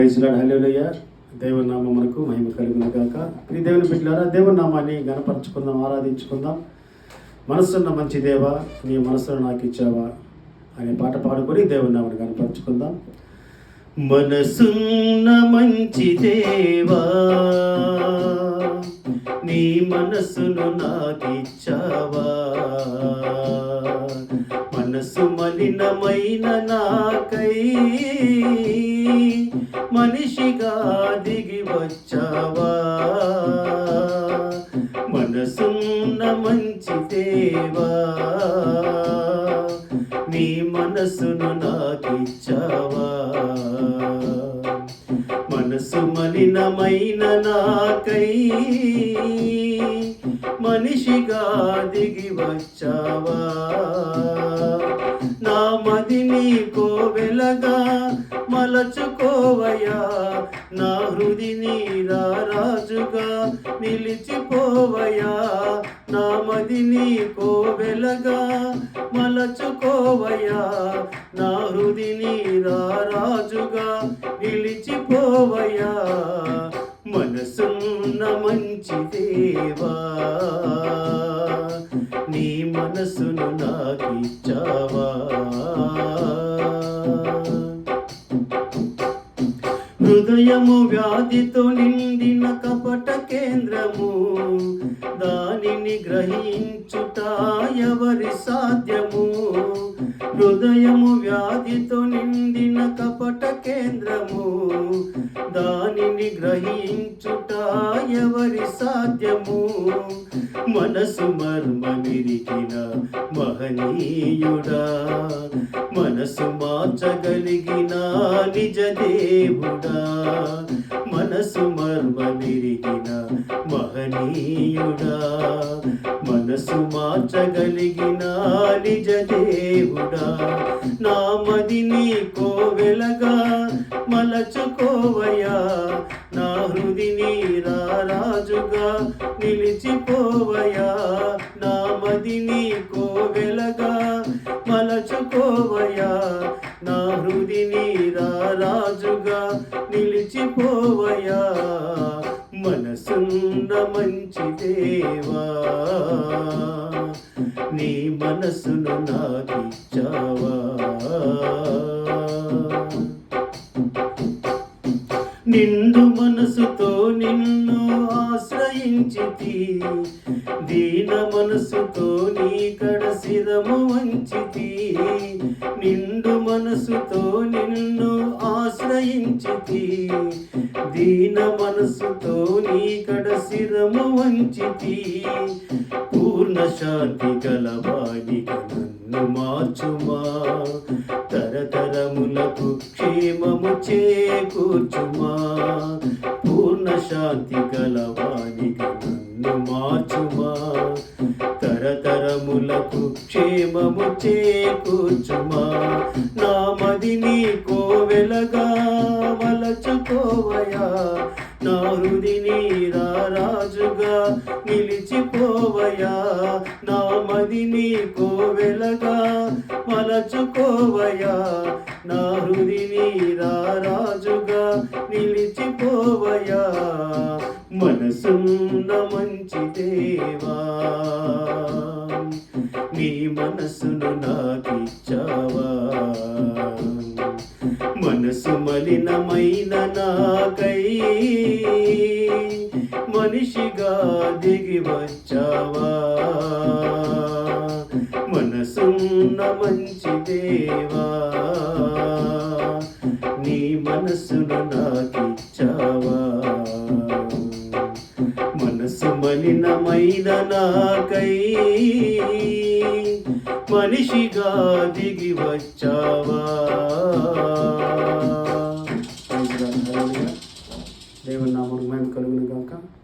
హల్లెలూయా. దేవుని నామమునకు మహిమ కలుగును గాక. ఈ దేవుని బిడ్డలారా, దేవుని నామాన్ని గణపరచుకుందాం, ఆరాధించుకుందాం. మనసున్న మంచి దేవా, నీ మనసును నాకు ఇచ్చావా అనే పాట పాడుకొని దేవుని నామాన్ని గణపరచుకుందాం. మనసున్న మంచి దేవా, నీ మనసును నాకిచ్చావా, మనసు మలినమైన నాకై మనిషిగా దిగి వచ్చావా, మనసున్న మంచి దేవా, నీ మనసును నాకిచ్చావా, మనసు మలినమైన నాకై మనిషిగా దిగి వచ్చావా, నా మదిని కోవెలగా మలచుకోవయ్యా, నా హృదిని రాజుగా నిలిచిపోవయ్యా, నా మదిని కోవెలగా మలచుకోవయ్యా, నా హృదిని రాజుగా నిలిచిపోవయ్యా, మనసున్న మంచి దేవా, నీ మనసును నాకిచ్చావా, హృదయము వ్యాధితో నిండిన కపట కేంద్రము, దానిని గ్రహించుట ఎవరి సాధ్యము, హృదయము వ్యాధితో నిండిన కపట కేంద్రము, దానిని గ్రహించుట ఎవరి సాధ్యము, మనసు మర్మమిరిగిన మహనీయుడా, మనసు మార్చగలిగిన నిజ దేవుడా, మనసు మర్మమిరిగిన మహనీయుడా, మనసు మార్చగలిగిన నిజ దేవుడా, నా మదిని కోవెలగా మలచుకోవయ్యా, నా హృదిని రాజుగా నిలిచిపోవయ్యా, నా మదిని కోవెలగా మలచుకోవయ్యా, నా హృదిని రాజుగా నిలిచిపోవయ్యా, మనసున్న మంచి దేవా, నీ మనసును నాకిచ్చావా, నిండు మనసుతో నిన్ను ఆశ్రయించితి, దీన మనసుతో నీ కడ శిరము వంచితి, నిండు మనసుతో నిన్ను ఆశ్రయించితి, దీన మనసుతో నీ కడ శిరము వంచితి, పూర్ణ శాంతి గలవానిగా నన్ను మార్చుమా, తరతరములకు క్షేమము చేకూర్చుమా, పూర్ణ శాంతి గలవానిగా నన్ను మార్చుమా, తరతరములకు క్షేమము చేకూర్చుమా, నా మదిని కోవెలగా మలచుకోవయ్యా, నా హృదిని రాజుగా నిలిచిపోవయ్యా, నా మదిని కోవెలగా మలచుకోవయ్యా, నా హృదిని రాజుగా నిలిచిపోవయ్యా, మనసున్న మంచి దేవా, నీ మనసును నాకిచ్చావా, మనసు మలినమైన నాకై మనిషిగా దిగి వచ్చావా, మనసున్న మంచి దేవా, నీ మనసును నాకిచ్చావా, మనసు మలినమైన నాకై మనిషిగా దిగి వచ్చావా. దేవుని నామమునకు మహిమ కలుగును గాక.